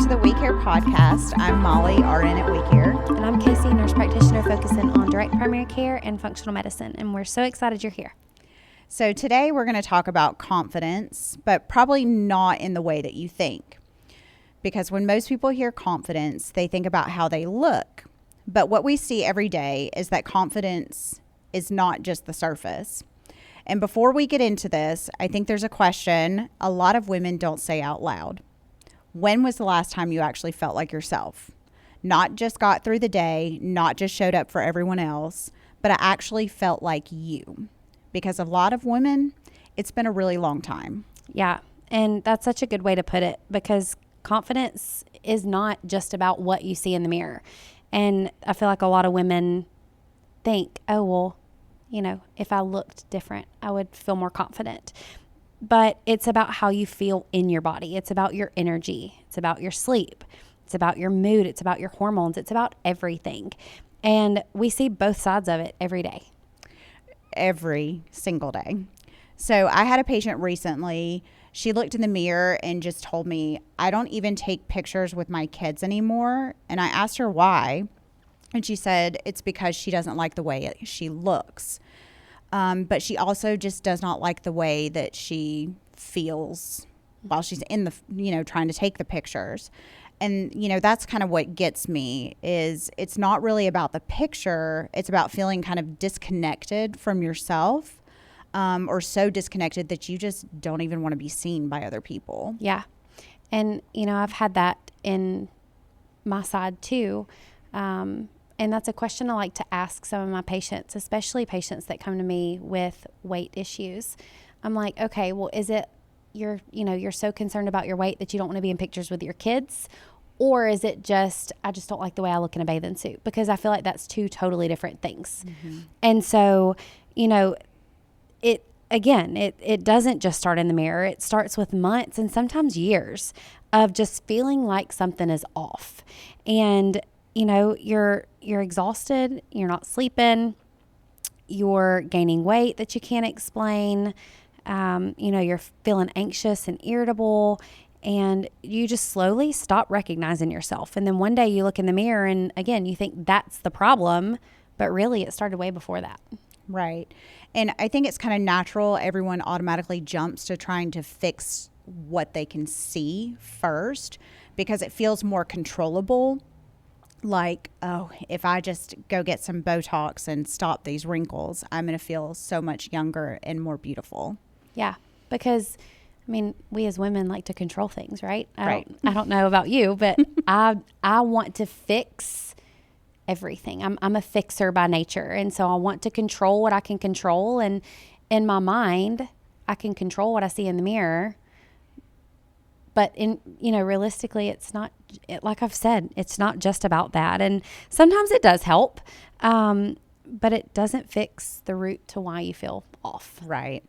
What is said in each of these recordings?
to the We Care podcast. I'm Molly, RN at We Care. And I'm Casey, nurse practitioner focusing on direct primary care and functional medicine. And we're so excited you're here. So today we're going to talk about confidence, but probably not in the way that you think. Because when most people hear confidence, they think about how they look. But what we see every day is that confidence is not just the surface. And before we get into this, I think there's a question a lot of women don't say out loud. When was the last time you actually felt like yourself? Not just got through the day, not just showed up for everyone else, but I actually felt like you. Because a lot of women, it's been a really long time. Yeah, and that's such a good way to put it, because confidence is not just about what you see in the mirror. And I feel like a lot of women think, oh, well, you know, if I looked different, I would feel more confident. But it's about how you feel in your body. It's about your energy. It's about your sleep. It's about your mood. It's about your hormones. It's about everything. And we see both sides of it every day. Every single day. So I had a patient recently. She looked in the mirror and just told me, I don't even take pictures with my kids anymore. And I asked her why. And she said it's because she doesn't like the way she looks. But she also just does not like the way that she feels while she's in the, trying to take the pictures. And, that's kind of what gets me is it's not really about the picture. It's about feeling kind of disconnected from yourself, or so disconnected that you just don't even want to be seen by other people. Yeah. And, I've had that in my side too. And that's a question I like to ask some of my patients, especially patients that come to me with weight issues. I'm like, okay, well, is it you're so concerned about your weight that you don't want to be in pictures with your kids? Or is it just, I just don't like the way I look in a bathing suit? Because I feel like that's two totally different things. Mm-hmm. And so, it doesn't just start in the mirror. It starts with months and sometimes years of just feeling like something is off. And you're exhausted, you're not sleeping, you're gaining weight that you can't explain, you're feeling anxious and irritable, and you just slowly stop recognizing yourself. And then one day you look in the mirror and again, you think that's the problem, but really it started way before that. Right. And I think it's kind of natural. Everyone automatically jumps to trying to fix what they can see first because it feels more controllable. Like, oh, if I just go get some Botox and stop these wrinkles, I'm going to feel so much younger and more beautiful. Yeah, because, we as women like to control things, right? Right. I don't know about you, but I want to fix everything. I'm a fixer by nature, and so I want to control what I can control. And in my mind, I can control what I see in the mirror. But realistically, it's not, like I've said, it's not just about that. And sometimes it does help, but it doesn't fix the root to why you feel off. Right.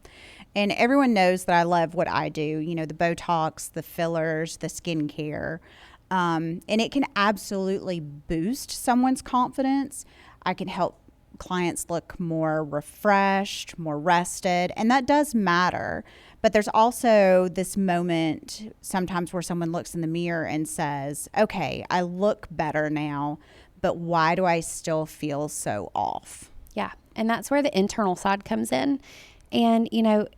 And everyone knows that I love what I do, the Botox, the fillers, the skincare. And it can absolutely boost someone's confidence. I can help clients look more refreshed, more rested, and that does matter. But there's also this moment sometimes where someone looks in the mirror and says, okay, I look better now, but why do I still feel so off? Yeah. And that's where the internal side comes in. And,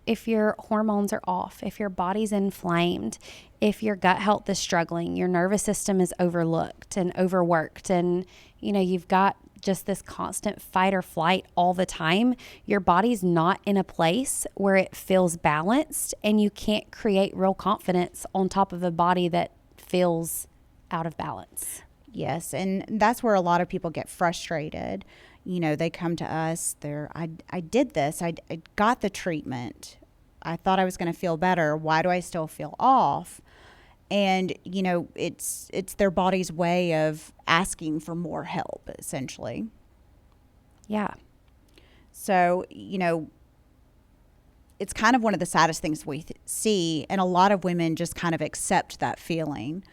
if your hormones are off, if your body's inflamed, if your gut health is struggling, your nervous system is overlooked and overworked, and, you've got just this constant fight or flight all the time, your body's not in a place where it feels balanced, and you can't create real confidence on top of a body that feels out of balance. Yes, and that's where a lot of people get frustrated. They come to us, I did this, I got the treatment. I thought I was going to feel better. Why do I still feel off? And, it's their body's way of asking for more help, essentially. Yeah. So, it's kind of one of the saddest things we see. And a lot of women just kind of accept that feeling.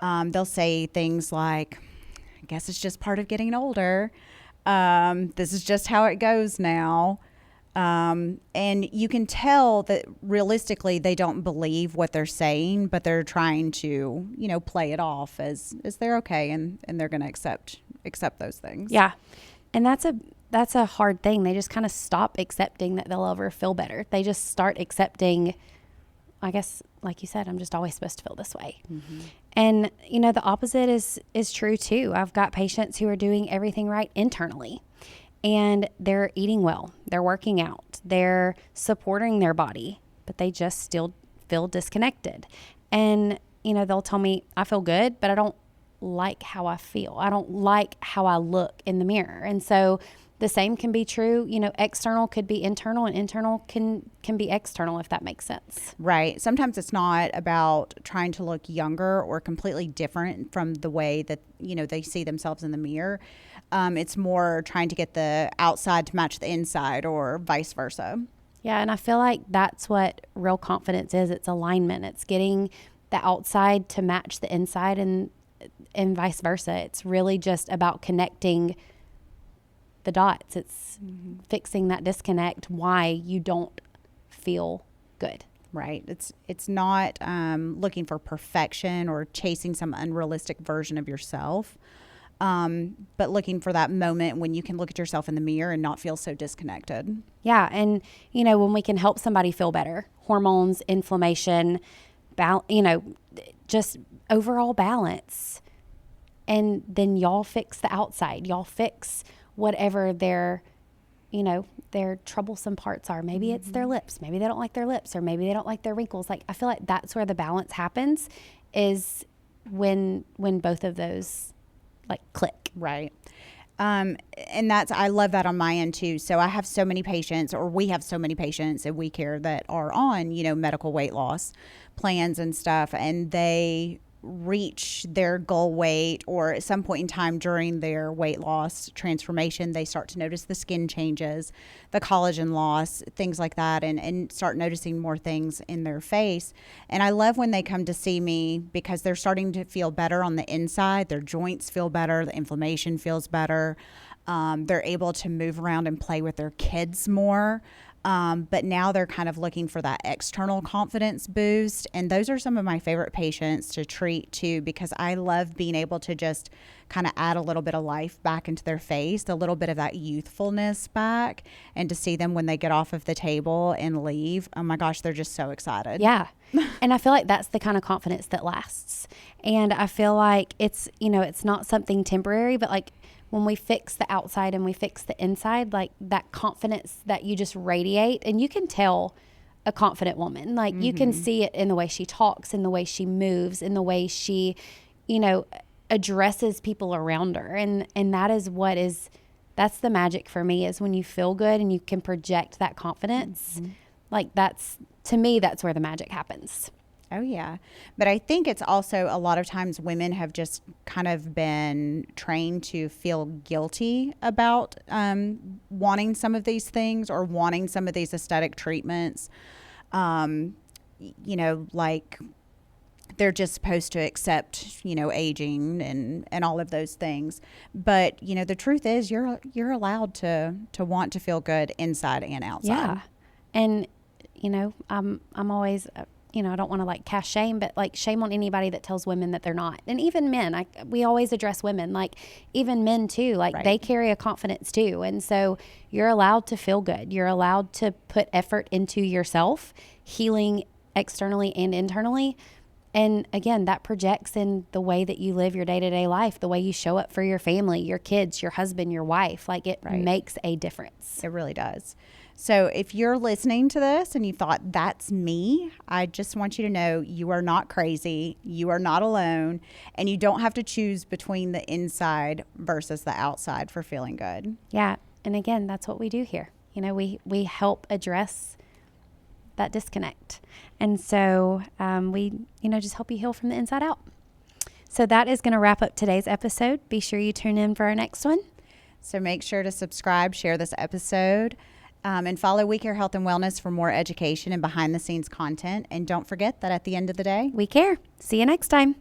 They'll say things like, I guess it's just part of getting older. This is just how it goes now. And you can tell that realistically they don't believe what they're saying, but they're trying to, play it off as they're okay, and they're going to accept those things. Yeah. And that's a hard thing. They just kind of stop accepting that they'll ever feel better. They just start accepting, I guess, like you said, I'm just always supposed to feel this way. Mm-hmm. And, the opposite is true too. I've got patients who are doing everything right internally, and they're eating well, they're working out, they're supporting their body, but they just still feel disconnected. And, they'll tell me, I feel good, but I don't like how I feel. I don't like how I look in the mirror. And so the same can be true. External could be internal, and internal can be external, if that makes sense. Right. Sometimes it's not about trying to look younger or completely different from the way that, they see themselves in the mirror. It's more trying to get the outside to match the inside, or vice versa. Yeah. And I feel like that's what real confidence is. It's alignment. It's getting the outside to match the inside, and vice versa. It's really just about connecting the dots. It's fixing that disconnect, why you don't feel good. Right. It's not looking for perfection or chasing some unrealistic version of yourself, but looking for that moment when you can look at yourself in the mirror and not feel so disconnected. Yeah. And, when we can help somebody feel better, hormones, inflammation, just overall balance. And then y'all fix the outside. Y'all fix whatever their troublesome parts are. Maybe it's their lips. Maybe they don't like their lips, or maybe they don't like their wrinkles. Like, I feel like that's where the balance happens, is when both of those click. Right. And I love that on my end too. So I have so many patients, or we have so many patients at We Care that are on, medical weight loss plans and stuff, and they reach their goal weight, or at some point in time during their weight loss transformation, they start to notice the skin changes, the collagen loss, things like that, and start noticing more things in their face. And I love when they come to see me, because they're starting to feel better on the inside. Their joints feel better. The inflammation feels better. They're able to move around and play with their kids more. But now they're kind of looking for that external confidence boost. And those are some of my favorite patients to treat too, because I love being able to just kind of add a little bit of life back into their face, a little bit of that youthfulness back, and to see them when they get off of the table and leave. Oh my gosh, they're just so excited. Yeah. And I feel like that's the kind of confidence that lasts. And I feel like it's, it's not something temporary, but when we fix the outside and we fix the inside, that confidence that you just radiate, and you can tell a confident woman, you can see it in the way she talks, in the way she moves, in the way she, addresses people around her. And that's the magic for me, is when you feel good and you can project that confidence. To me, that's where the magic happens. Oh, yeah. But I think it's also a lot of times women have just kind of been trained to feel guilty about wanting some of these things, or wanting some of these aesthetic treatments. They're just supposed to accept, aging and all of those things. But, the truth is you're allowed to want to feel good inside and outside. Yeah. And, I'm always... I don't want to cast shame, but shame on anybody that tells women that they're not. And even men, we always address women, even men too, right. They carry a confidence too. And so you're allowed to feel good. You're allowed to put effort into yourself, healing externally and internally. And again, that projects in the way that you live your day-to-day life, the way you show up for your family, your kids, your husband, your wife. It makes a difference. It really does. So if you're listening to this and you thought, that's me, I just want you to know you are not crazy. You are not alone. And you don't have to choose between the inside versus the outside for feeling good. Yeah. And again, that's what we do here. We help address that disconnect. And so we, just help you heal from the inside out. So that is going to wrap up today's episode. Be sure you tune in for our next one. So make sure to subscribe, share this episode. And follow We Care Health and Wellness for more education and behind the scenes content. And don't forget that at the end of the day, we care. See you next time.